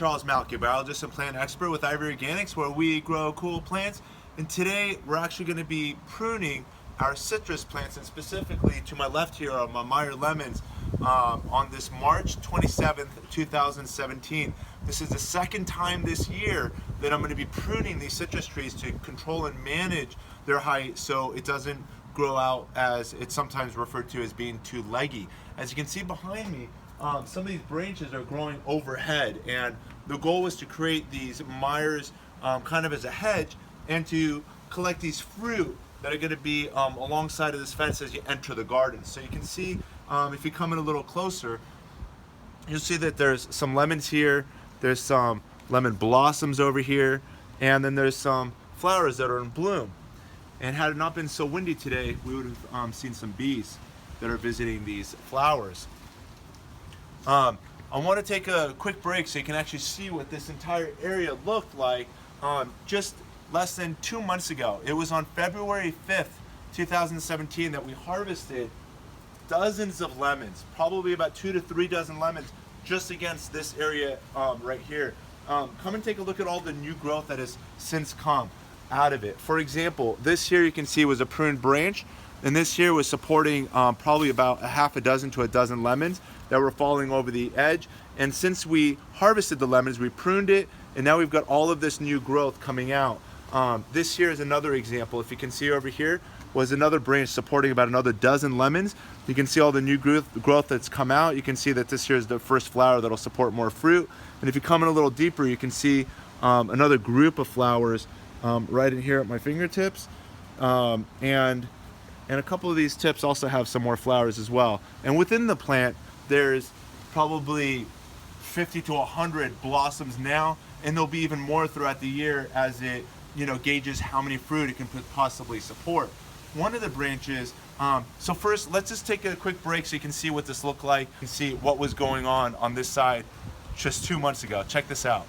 Charles Malky, biologist and plant expert with Ivory Organics, where we grow cool plants. And today we're actually going to be pruning our citrus plants, and specifically to my left here are my Meyer lemons on this March 27th, 2017. This is the second time this year that I'm going to be pruning these citrus trees to control and manage their height so it doesn't grow out, as it's sometimes referred to as being too leggy. As you can see behind me, some of these branches are growing overhead, and the goal was to create these Meyers kind of as a hedge and to collect these fruit that are going to be alongside of this fence as you enter the garden. So you can see, if you come in a little closer, you'll see that there's some lemons here, there's some lemon blossoms over here, and then there's some flowers that are in bloom. And had it not been so windy today, we would have seen some bees that are visiting these flowers. I want to take a quick break so you can actually see what this entire area looked like just less than 2 months ago. It was on February 5th, 2017 that we harvested dozens of lemons, probably about 2 to 3 dozen lemons just against this area right here. Come and take a look at all the new growth that has since come out of it. For example, this here you can see was a pruned branch, and this here was supporting probably about a half a dozen to a dozen lemons that were falling over the edge. And since we harvested the lemons, we pruned it, and now we've got all of this new growth coming out. This here is another example. If you can see over here was another branch supporting about another dozen lemons. You can see all the new growth that's come out. You can see that this here is the first flower that'll support more fruit. And if you come in a little deeper, you can see another group of flowers right in here at my fingertips. And a couple of these tips also have some more flowers as well. And within the plant, there's probably 50 to 100 blossoms now, and there'll be even more throughout the year as it gauges how many fruit it can possibly support. One of the branches, so first let's just take a quick break so you can see what this looked like and see what was going on this side just 2 months ago. Check this out.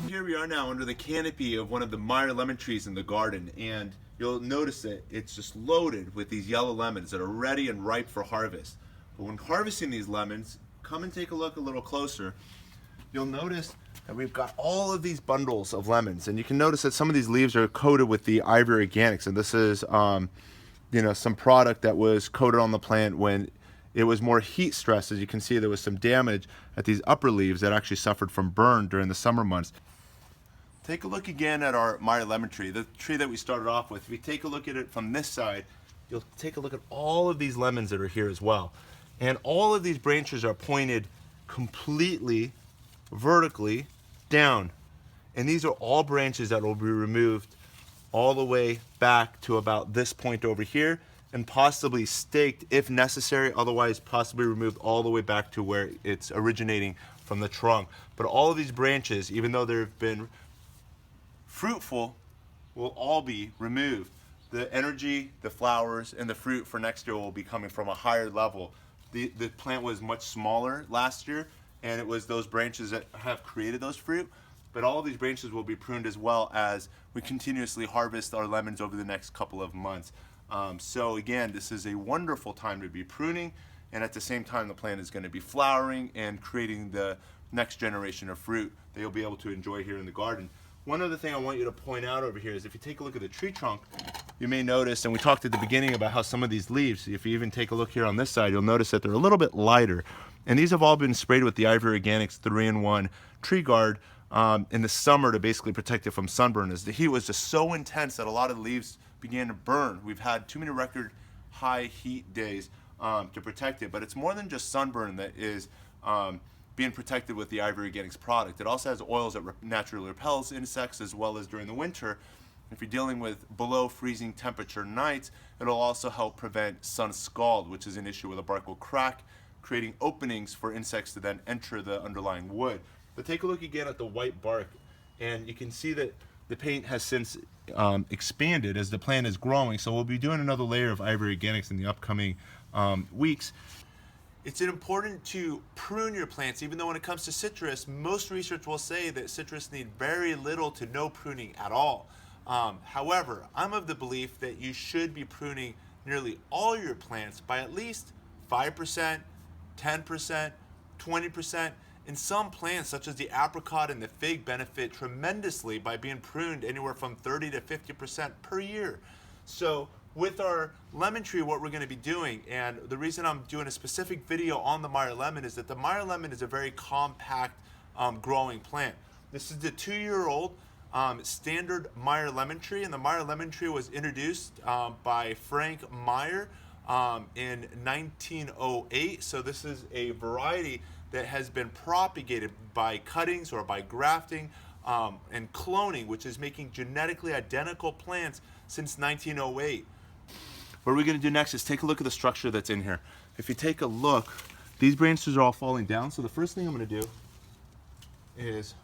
Here we are now under the canopy of one of the Meyer lemon trees in the garden, and you'll notice that it's just loaded with these yellow lemons that are ready and ripe for harvest. But when harvesting these lemons, come and take a look a little closer. You'll notice that we've got all of these bundles of lemons, and you can notice that some of these leaves are coated with the Ivory Organics, and this is some product that was coated on the plant when it was more heat stress. As you can see, there was some damage at these upper leaves that actually suffered from burn during the summer months. Take a look again at our Meyer lemon tree, the tree that we started off with. If you take a look at it from this side, you'll take a look at all of these lemons that are here as well. And all of these branches are pointed completely vertically down. And these are all branches that will be removed all the way back to about this point over here, and possibly staked if necessary, otherwise possibly removed all the way back to where it's originating from the trunk. But all of these branches, even though they've been fruitful, will all be removed. The energy, the flowers, and the fruit for next year will be coming from a higher level. The plant was much smaller last year, and it was those branches that have created those fruit. But all of these branches will be pruned as well as we continuously harvest our lemons over the next couple of months. So again, this is a wonderful time to be pruning, and at the same time the plant is going to be flowering and creating the next generation of fruit that you'll be able to enjoy here in the garden. One other thing I want you to point out over here is if you take a look at the tree trunk, you may notice, and we talked at the beginning about how some of these leaves, if you even take a look here on this side, you'll notice that they're a little bit lighter. And these have all been sprayed with the Ivory Organics 3-in-1 Tree Guard in the summer to basically protect it from sunburn, as the heat was just so intense that a lot of the leaves began to burn. We've had too many record high heat days to protect it, but it's more than just sunburn that is being protected with the Ivory Organics product. It also has oils that naturally repels insects, as well as during the winter, if you're dealing with below freezing temperature nights, it'll also help prevent sun scald, which is an issue where the bark will crack, creating openings for insects to then enter the underlying wood. But take a look again at the white bark, and you can see that the paint has since expanded as the plant is growing. So we'll be doing another layer of Ivory Organics in the upcoming weeks. It's important to prune your plants, even though when it comes to citrus, most research will say that citrus need very little to no pruning at all. However, I'm of the belief that you should be pruning nearly all your plants by at least 5%, 10%, 20%, And some plants, such as the apricot and the fig, benefit tremendously by being pruned anywhere from 30 to 50% per year. So with our lemon tree, what we're going to be doing, and the reason I'm doing a specific video on the Meyer lemon is that the Meyer lemon is a very compact growing plant. This is the 2-year-old standard Meyer lemon tree, and the Meyer lemon tree was introduced by Frank Meyer in 1908. So this is a variety that has been propagated by cuttings or by grafting and cloning, which is making genetically identical plants since 1908. What we're going to do next is take a look at the structure that's in here. If you take a look, these branches are all falling down. So the first thing I'm going to do is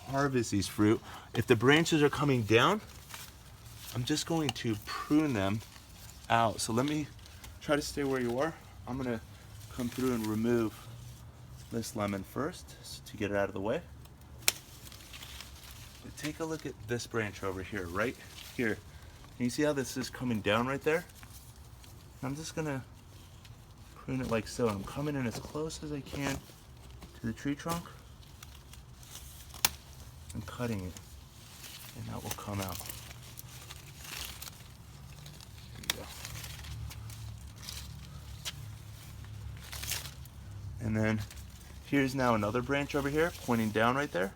harvest these fruit. If the branches are coming down, I'm just going to prune them out. So let me try to stay where you are. I'm going to come through and remove this lemon first to get it out of the way. But take a look at this branch over here, right here. Can you see how this is coming down right there? I'm just gonna prune it like so. I'm coming in as close as I can to the tree trunk and cutting it, and that will come out. There you go. And then here's now another branch over here pointing down right there.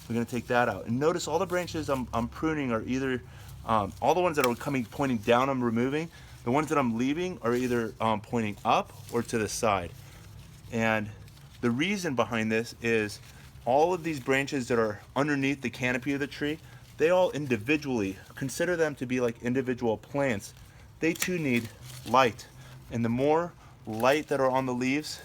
We're gonna take that out. And notice all the branches I'm pruning are either, all the ones that are pointing down I'm removing. The ones that I'm leaving are either pointing up or to the side. And the reason behind this is all of these branches that are underneath the canopy of the tree, they all individually, consider them to be like individual plants. They too need light. And the more light that are on the leaves,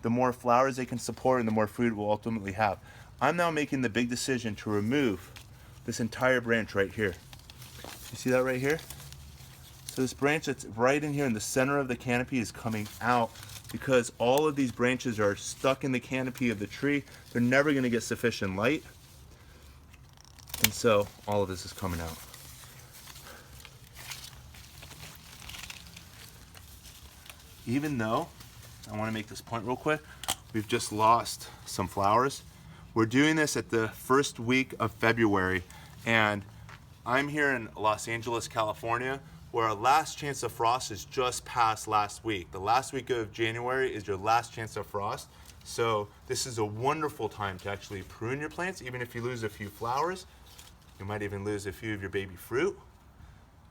the more flowers they can support and the more fruit we'll ultimately have. I'm now making the big decision to remove this entire branch right here. You see that right here? So this branch that's right in here in the center of the canopy is coming out because all of these branches are stuck in the canopy of the tree. They're never going to get sufficient light. And so all of this is coming out. Even though, I want to make this point real quick, we've just lost some flowers. We're doing this at the first week of February, and I'm here in Los Angeles, California, where our last chance of frost is just past last week. The last week of January is your last chance of frost. So this is a wonderful time to actually prune your plants. Even if you lose a few flowers, you might even lose a few of your baby fruit.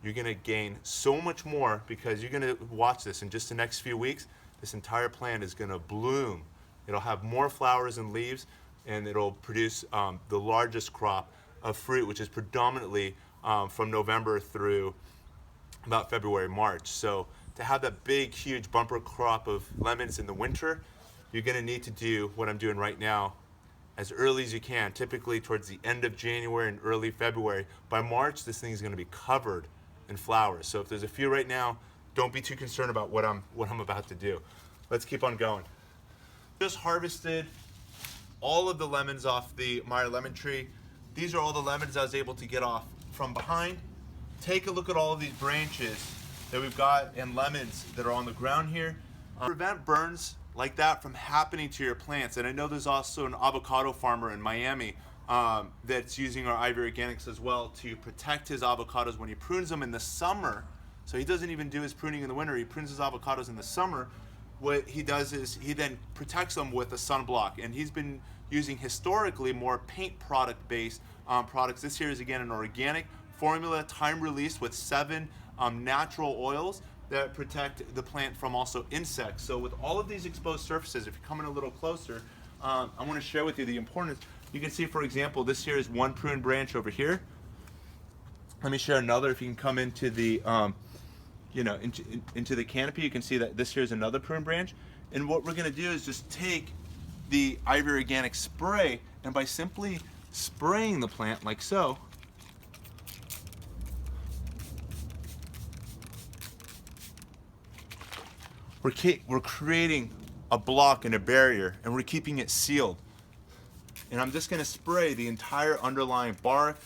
You're gonna gain so much more because you're gonna watch this in just the next few weeks. This entire plant is gonna bloom. It'll have more flowers and leaves, and it'll produce the largest crop of fruit, which is predominantly from November through about February, March. So to have that big, huge bumper crop of lemons in the winter, you're gonna need to do what I'm doing right now as early as you can, typically towards the end of January and early February. By March, this thing is gonna be covered in flowers. So if there's a few right now, don't be too concerned about what I'm about to do. Let's keep on going. Just harvested all of the lemons off the Meyer lemon tree. These are all the lemons I was able to get off from behind. Take a look at all of these branches that we've got and lemons that are on the ground here. Prevent burns like that from happening to your plants. And I know there's also an avocado farmer in Miami that's using our Ivory Organics as well to protect his avocados when he prunes them in the summer. So he doesn't even do his pruning in the winter, he prunes his avocados in the summer. What he does is he then protects them with a sunblock. And he's been using historically more paint product based products. This here is again an organic formula, time released with 7 natural oils that protect the plant from also insects. So with all of these exposed surfaces, if you come in a little closer, I want to share with you the importance. You can see, for example, this here is one prune branch over here. Let me share another. If you can come into the, into the canopy, you can see that this here is another prune branch. And what we're going to do is just take the Ivory Organic spray, and by simply spraying the plant like so, we're creating a block and a barrier, and we're keeping it sealed. And I'm just gonna spray the entire underlying bark,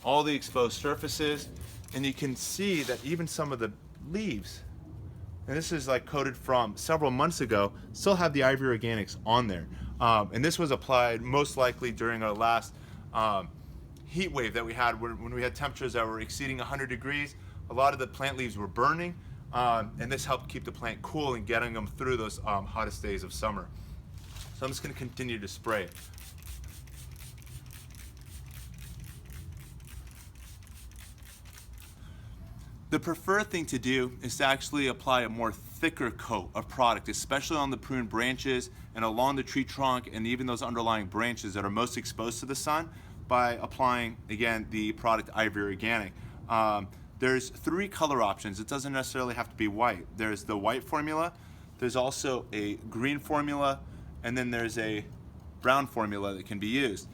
all the exposed surfaces, and you can see that even some of the leaves, and this is like coated from several months ago, still have the Ivory Organics on there. And this was applied most likely during our last heat wave that we had when we had temperatures that were exceeding 100 degrees. A lot of the plant leaves were burning, and this helped keep the plant cool and getting them through those hottest days of summer. So I'm just going to continue to spray. The preferred thing to do is to actually apply a more thicker coat of product, especially on the pruned branches and along the tree trunk and even those underlying branches that are most exposed to the sun, by applying, again, the product Ivory Organic. There's 3 color options. It doesn't necessarily have to be white. There's the white formula, there's also a green formula, and then there's a brown formula that can be used.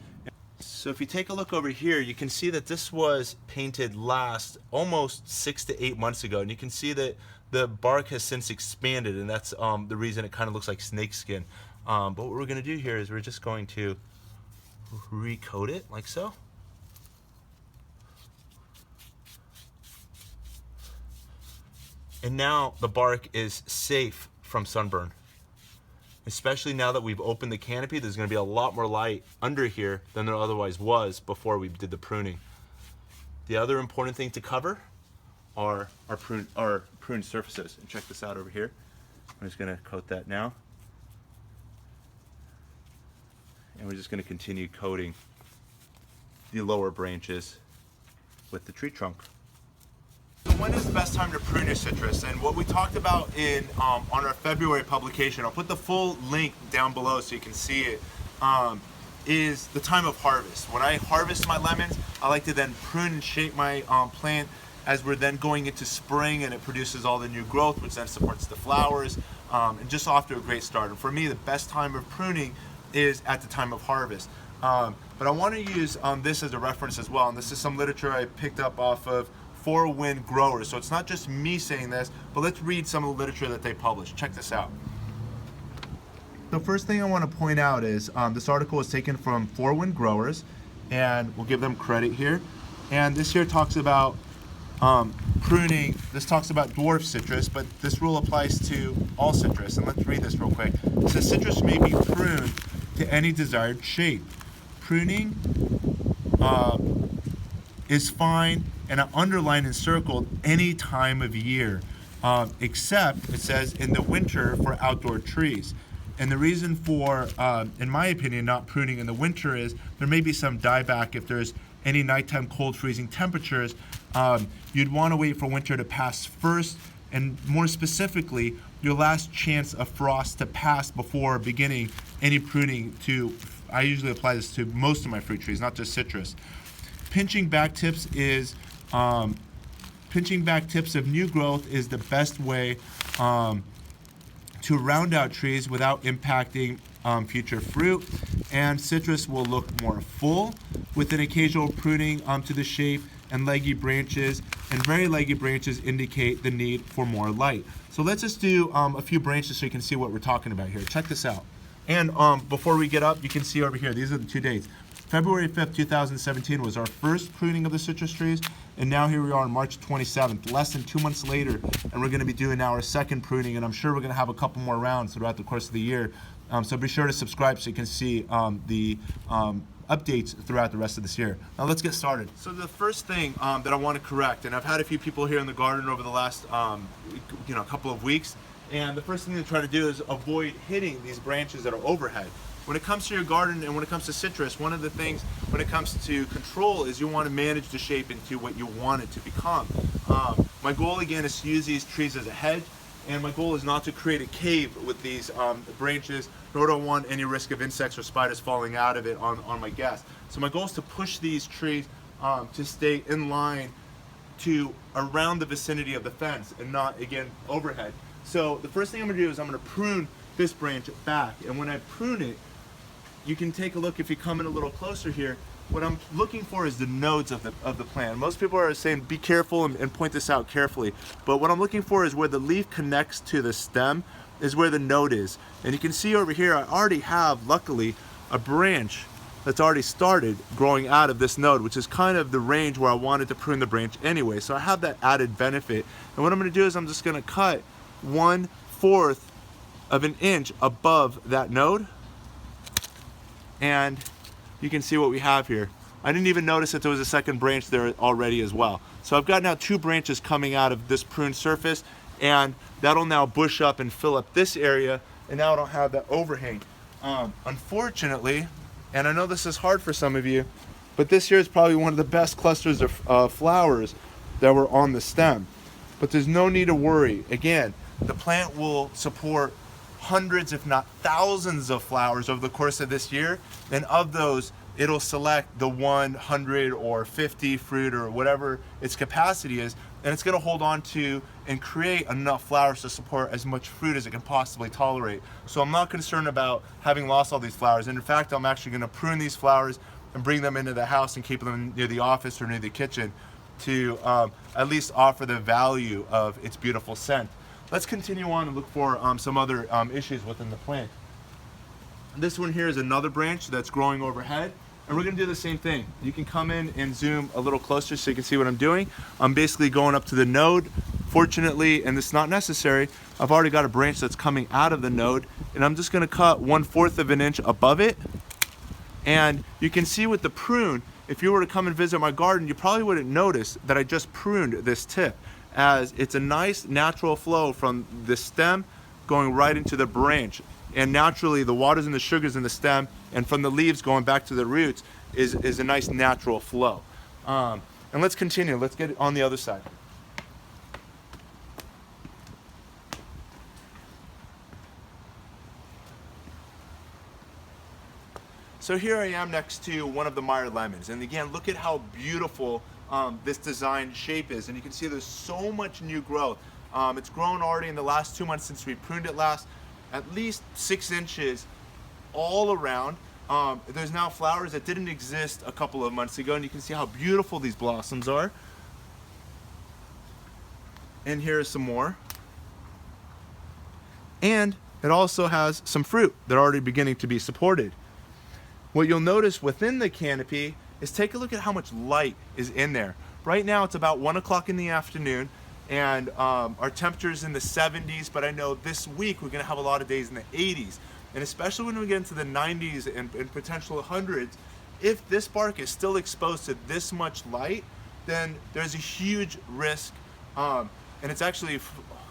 So if you take a look over here, you can see that this was painted last almost 6 to 8 months ago, and you can see that the bark has since expanded, and that's the reason it kind of looks like snake skin. But what we're going to do here is we're just going to recoat it like so. And now the bark is safe from sunburn. Especially now that we've opened the canopy, there's going to be a lot more light under here than there otherwise was before we did the pruning. The other important thing to cover are our pruned surfaces. And check this out over here. I'm just going to coat that now. And we're just going to continue coating the lower branches with the tree trunk. So when is the best time to prune your citrus? And what we talked about in on our February publication, I'll put the full link down below so you can see it, is the time of harvest. When I harvest my lemons, I like to then prune and shape my plant as we're then going into spring, and it produces all the new growth, which then supports the flowers, and just off to a great start. And for me, the best time of pruning is at the time of harvest. But I want to use this as a reference as well, and this is some literature I picked up off of 4 Wind Growers. So it's not just me saying this, but let's read some of the literature that they published. Check this out. The first thing I want to point out is this article was taken from 4 Wind Growers, and we'll give them credit here. And this here talks about pruning. This talks about dwarf citrus, but this rule applies to all citrus. And let's read this real quick. It says citrus may be pruned to any desired shape. Pruning is fine, and underlined and circled, any time of year, except, it says, in the winter for outdoor trees. And the reason for, in my opinion, not pruning in the winter is there may be some dieback if there's any nighttime cold freezing temperatures. You'd want to wait for winter to pass first, and more specifically, your last chance of frost to pass before beginning any pruning to, I usually apply this to most of my fruit trees, not just citrus. Pinching back tips is, pinching back tips of new growth is the best way to round out trees without impacting future fruit, and citrus will look more full with an occasional pruning to the shape, and leggy branches and very leggy branches indicate the need for more light. So let's just do a few branches so you can see what we're talking about here. Check this out. And before we get up, you can see over here, these are the 2 dates. February 5th, 2017 was our first pruning of the citrus trees, and now here we are on March 27th, less than 2 months later, and we're going to be doing now our second pruning, and I'm sure we're going to have a couple more rounds throughout the course of the year. So be sure to subscribe so you can see the updates throughout the rest of this year. Now let's get started. So the first thing that I want to correct, and I've had a few people here in the garden over the last couple of weeks, and the first thing to try to do is avoid hitting these branches that are overhead. When it comes to your garden and when it comes to citrus, one of the things when it comes to control is you want to manage the shape into what you want it to become. My goal again is to use these trees as a hedge, and my goal is not to create a cave with these branches, nor do I want any risk of insects or spiders falling out of it on my guests. So my goal is to push these trees to stay in line to around the vicinity of the fence and not, again, overhead. So the first thing I'm going to do is I'm going to prune this branch back, and when I prune it, you can take a look if you come in a little closer here. What I'm looking for is the nodes of the plant. Most people are saying be careful and point this out carefully, but what I'm looking for is where the leaf connects to the stem is where the node is. And you can see over here I already have, luckily, a branch that's already started growing out of this node, which is kind of the range where I wanted to prune the branch anyway. So I have that added benefit. And what I'm going to do is I'm just going to cut 1/4 of an inch above that node. and you can see what we have here. I didn't even notice that there was a second branch there already as well. So I've got now 2 branches coming out of this pruned surface, and that'll now bush up and fill up this area, and now I don't have that overhang. Unfortunately, and I know this is hard for some of you, but this here is probably one of the best clusters of flowers that were on the stem. But there's no need to worry. Again, the plant will support hundreds, if not thousands of flowers over the course of this year, and of those, it'll select the 100 or 50 fruit or whatever its capacity is, and it's going to hold on to and create enough flowers to support as much fruit as it can possibly tolerate. So I'm not concerned about having lost all these flowers, and in fact I'm actually going to prune these flowers and bring them into the house and keep them near the office or near the kitchen to at least offer the value of its beautiful scent. Let's continue on and look for some other issues within the plant. This one here is another branch that's growing overhead, and we're going to do the same thing. You can come in and zoom a little closer so you can see what I'm doing. I'm basically going up to the node. Fortunately, and this is not necessary, I've already got a branch that's coming out of the node, and I'm just going to cut 1/4 of an inch above it. And you can see with the prune, if you were to come and visit my garden, you probably wouldn't notice that I just pruned this tip, as it's a nice natural flow from the stem going right into the branch. And naturally the waters and the sugars in the stem and from the leaves going back to the roots is a nice natural flow. And let's continue. Let's get on the other side. So here I am next to one of the Meyer lemons, and again, look at how beautiful this design shape is, and you can see there's so much new growth. It's grown already in the last 2 months since we pruned it last, at least 6 inches all around. There's now flowers that didn't exist a couple of months ago, and you can see how beautiful these blossoms are. And here's some more. And it also has some fruit that are already beginning to be supported. What you'll notice within the canopy is take a look at how much light is in there. Right now it's about 1 o'clock in the afternoon, and our temperature's in the 70s, but I know this week we're gonna have a lot of days in the 80s. And especially when we get into the 90s and potential hundreds, if this bark is still exposed to this much light, then there's a huge risk. And it's actually,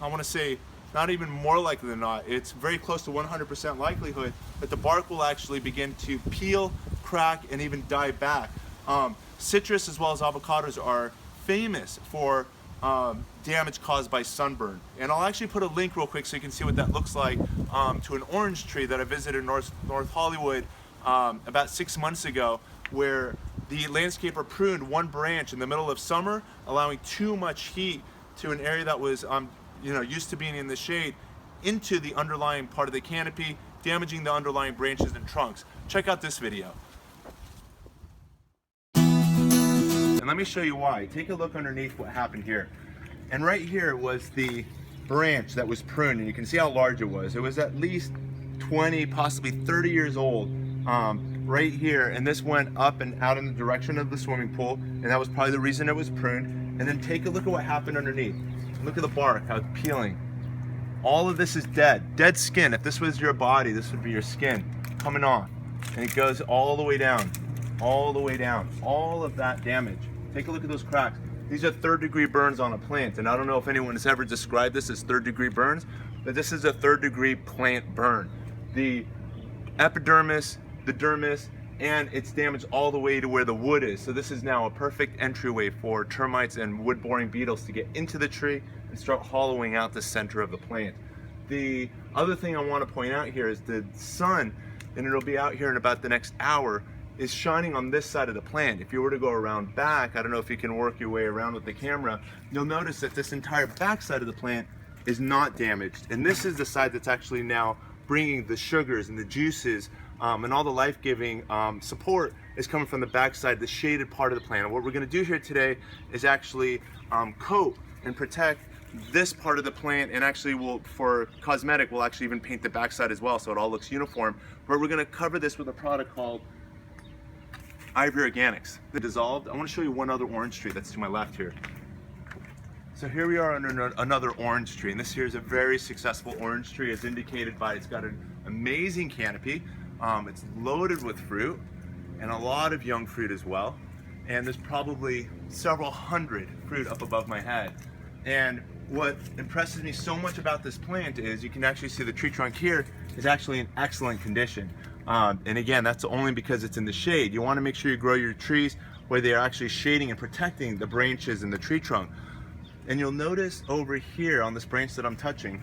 I wanna say, not even more likely than not, it's very close to 100% likelihood that the bark will actually begin to peel, crack, and even die back. Citrus as well as avocados are famous for damage caused by sunburn. And I'll actually put a link real quick so you can see what that looks like to an orange tree that I visited in North Hollywood about 6 months ago, where the landscaper pruned one branch in the middle of summer, allowing too much heat to an area that was used to being in the shade into the underlying part of the canopy, damaging the underlying branches and trunks. Check out this video. And let me show you why. Take a look underneath what happened here. And right here was the branch that was pruned, and you can see how large it was. It was at least 20, possibly 30 years old right here, and this went up and out in the direction of the swimming pool, and that was probably the reason it was pruned. And then take a look at what happened underneath. Look at the bark, how it's peeling. All of this is dead skin. If this was your body, this would be your skin coming off. And it goes all the way down, all the way down, all of that damage. Take a look at those cracks. These are 3rd-degree burns on a plant, and I don't know if anyone has ever described this as 3rd-degree burns, but this is a 3rd-degree plant burn. The epidermis, the dermis, and it's damaged all the way to where the wood is. So this is now a perfect entryway for termites and wood-boring beetles to get into the tree and start hollowing out the center of the plant. The other thing I want to point out here is the sun, and it'll be out here in about the next hour, is shining on this side of the plant. If you were to go around back, I don't know if you can work your way around with the camera, you'll notice that this entire back side of the plant is not damaged. And this is the side that's actually now bringing the sugars and the juices and all the life-giving support is coming from the backside, the shaded part of the plant. And what we're going to do here today is actually coat and protect this part of the plant, and actually for cosmetic, we'll actually even paint the backside as well so it all looks uniform. But we're going to cover this with a product called Ivory Organics. The dissolved. I want to show you one other orange tree that's to my left here. So here we are under another orange tree, and this here is a very successful orange tree, as indicated by it's got an amazing canopy. It's loaded with fruit and a lot of young fruit as well. And there's probably several hundred fruit up above my head. And what impresses me so much about this plant is you can actually see the tree trunk here is actually in excellent condition. And again, that's only because it's in the shade. You want to make sure you grow your trees where they are actually shading and protecting the branches and the tree trunk. And you'll notice over here on this branch that I'm touching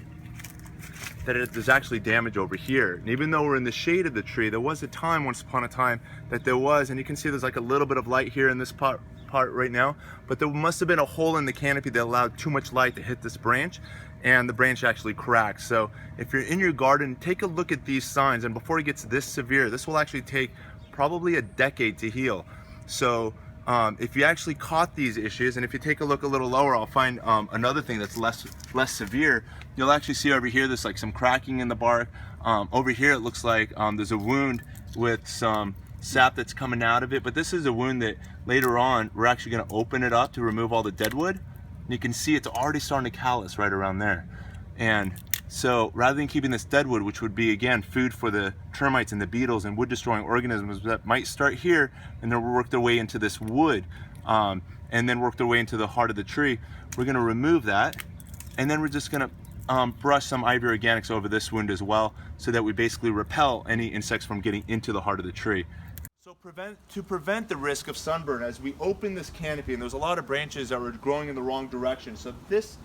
that there's actually damage over here. And even though we're in the shade of the tree, there was a time, once upon a time, that there was, and you can see there's like a little bit of light here in this part right now, but there must have been a hole in the canopy that allowed too much light to hit this branch, and the branch actually cracked. So if you're in your garden, take a look at these signs, and before it gets this severe, this will actually take probably a decade to heal. So if you actually caught these issues, and if you take a look a little lower, I'll find another thing that's less severe. You'll actually see over here there's like some cracking in the bark. Over here it looks like there's a wound with some sap that's coming out of it, but this is a wound that later on we're actually going to open it up to remove all the dead wood. And you can see it's already starting to callus right around there. And so rather than keeping this dead wood, which would be again food for the termites and the beetles and wood destroying organisms that might start here and then work their way into this wood and then work their way into the heart of the tree, we're going to remove that, and then we're just going to brush some Ivory Organics over this wound as well, so that we basically repel any insects from getting into the heart of the tree. So to prevent the risk of sunburn, as we open this canopy, and there's a lot of branches that were growing in the wrong direction, so this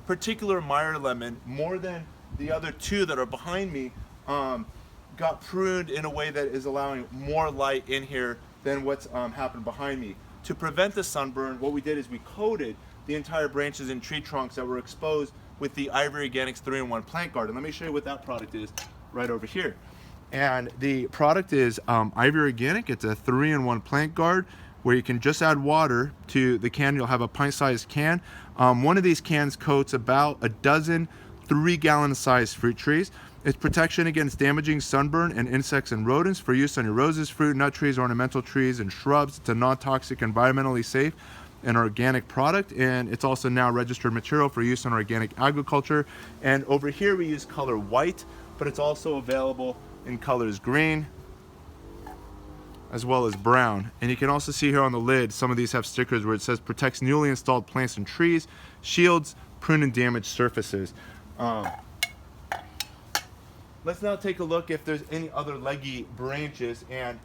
particular Meyer lemon, more than the other two that are behind me, got pruned in a way that is allowing more light in here than what's happened behind me. To prevent the sunburn, what we did is we coated the entire branches and tree trunks that were exposed with the Ivory Organics 3-in-1 Plant Guard. And let me show you what that product is right over here. And the product is Ivory Organic. It's a 3-in-1 Plant Guard where you can just add water to the can. You'll have a pint-sized can. One of these cans coats about a dozen 3-gallon sized fruit trees. It's protection against damaging sunburn and insects and rodents for use on your roses, fruit, nut trees, ornamental trees, and shrubs. It's a non-toxic, environmentally safe and organic product, and it's also now registered material for use in organic agriculture. And over here we use color white, but it's also available in colors green as well as brown. And you can also see here on the lid, some of these have stickers where it says protects newly installed plants and trees, shields, prune and damaged surfaces. Let's now take a look if there's any other leggy branches, and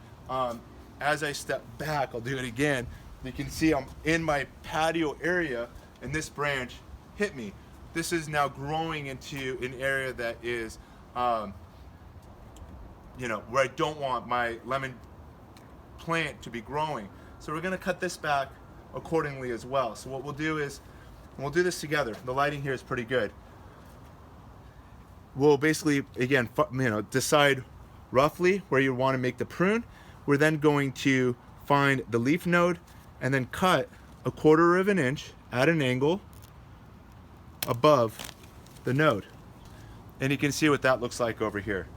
as I step back, I'll do it again. You can see I'm in my patio area and this branch hit me. This is now growing into an area that is, you know, where I don't want my lemon plant to be growing. So we're gonna cut this back accordingly as well. So what we'll do is, we'll do this together. The lighting here is pretty good. We'll basically, again, decide roughly where you want to make the prune. We're then going to find the leaf node and then cut 1/4 of an inch at an angle above the node. And you can see what that looks like over here.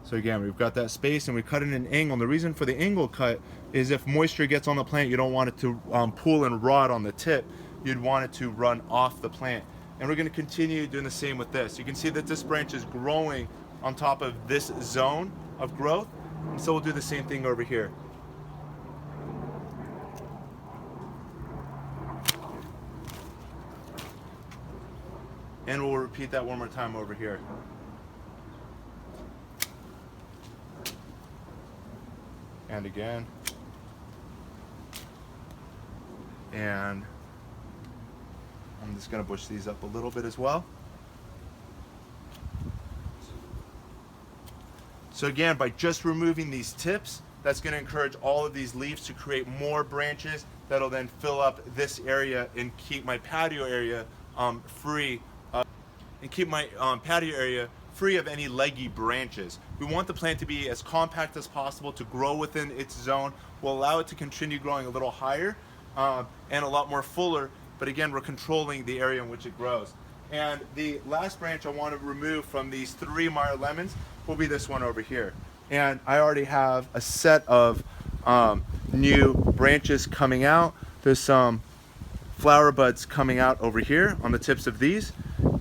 So again, we've got that space and we cut it in an angle. And the reason for the angle cut is if moisture gets on the plant, you don't want it to pool and rot on the tip. You'd want it to run off the plant. And we're going to continue doing the same with this. You can see that this branch is growing on top of this zone of growth. And so we'll do the same thing over here. And we'll repeat that one more time over here. And again. And I'm just going to bush these up a little bit as well. So again, by just removing these tips, that's going to encourage all of these leaves to create more branches that'll then fill up this area and keep my patio area free of any leggy branches. We want the plant to be as compact as possible to grow within its zone. We'll allow it to continue growing a little higher and a lot more fuller, but again, we're controlling the area in which it grows. And the last branch I want to remove from these 3 Meyer lemons will be this one over here. And I already have a set of new branches coming out. There's some flower buds coming out over here on the tips of these,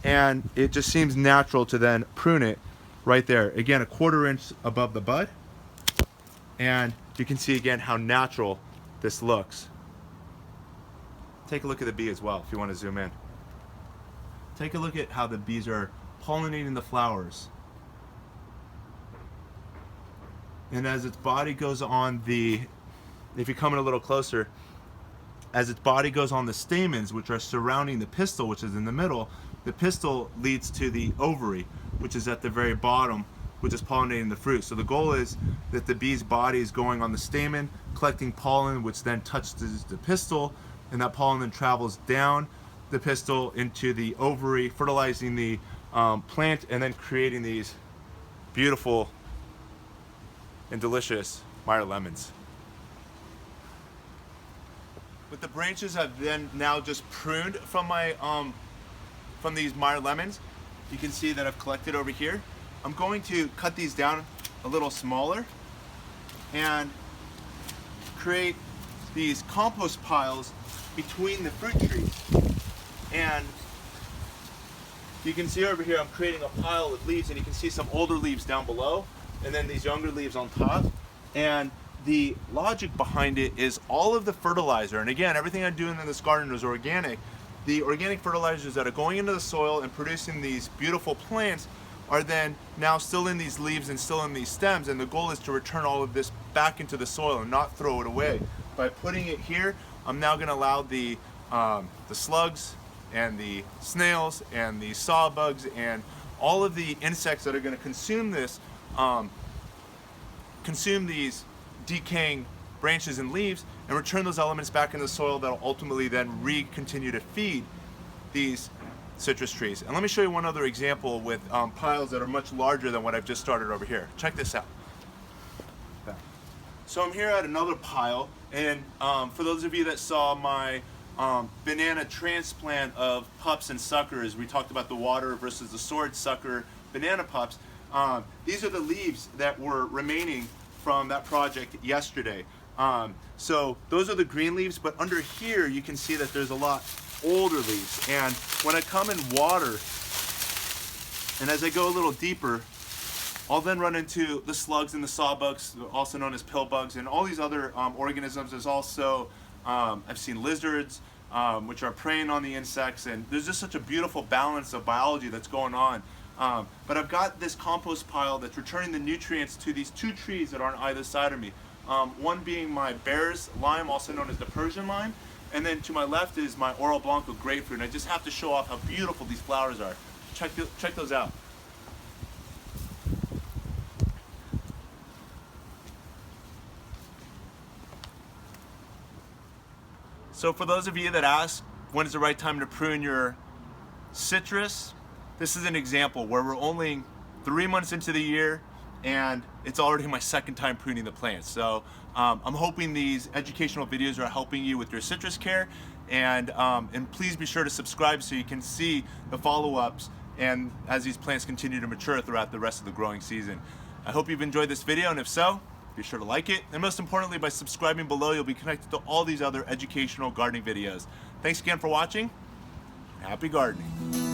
and it just seems natural to then prune it right there. Again, a 1/4 inch above the bud. And you can see again how natural this looks. Take a look at the bee as well if you want to zoom in. Take a look at how the bees are pollinating the flowers. And as its body goes on the, if you come in a little closer, as its body goes on the stamens, which are surrounding the pistil, which is in the middle, the pistil leads to the ovary, which is at the very bottom, which is pollinating the fruit. So the goal is that the bee's body is going on the stamen, collecting pollen, which then touches the pistil, and that pollen then travels down the pistil into the ovary, fertilizing the plant, and then creating these beautiful and delicious Meyer lemons. With the branches I've then now just pruned from my from these Meyer lemons, you can see that I've collected over here. I'm going to cut these down a little smaller and create these compost piles between the fruit trees. And you can see over here I'm creating a pile of leaves, and you can see some older leaves down below and then these younger leaves on top. And the logic behind it is all of the fertilizer, and again, everything I'm doing in this garden is organic. The organic fertilizers that are going into the soil and producing these beautiful plants are then now still in these leaves and still in these stems, and the goal is to return all of this back into the soil and not throw it away. By putting it here, I'm now going to allow the slugs and the snails and the saw bugs and all of the insects that are going to consume this, consume these decaying branches and leaves, and return those elements back into the soil that will ultimately then continue to feed these citrus trees. And let me show you one other example with piles that are much larger than what I've just started over here. Check this out. So I'm here at another pile, and for those of you that saw my banana transplant of pups and suckers, we talked about the water versus the sword sucker banana pups. These are the leaves that were remaining from that project yesterday. So those are the green leaves, but under here you can see that there's a lot older leaves. And when I come and water, and as I go a little deeper, I'll then run into the slugs and the sawbugs, also known as pill bugs, and all these other organisms. There's also, I've seen lizards, which are preying on the insects, and there's just such a beautiful balance of biology that's going on. But I've got this compost pile that's returning the nutrients to these two trees that are on either side of me. One being my bear's lime, also known as the Persian lime, and then to my left is my Oro Blanco grapefruit. And I just have to show off how beautiful these flowers are. Check those out. So for those of you that ask, when is the right time to prune your citrus? This is an example where we're only 3 months into the year, and it's already my second time pruning the plants. So I'm hoping these educational videos are helping you with your citrus care, and please be sure to subscribe so you can see the follow-ups and as these plants continue to mature throughout the rest of the growing season. I hope you've enjoyed this video, and if so, be sure to like it, and most importantly, by subscribing below, you'll be connected to all these other educational gardening videos. Thanks again for watching. Happy gardening.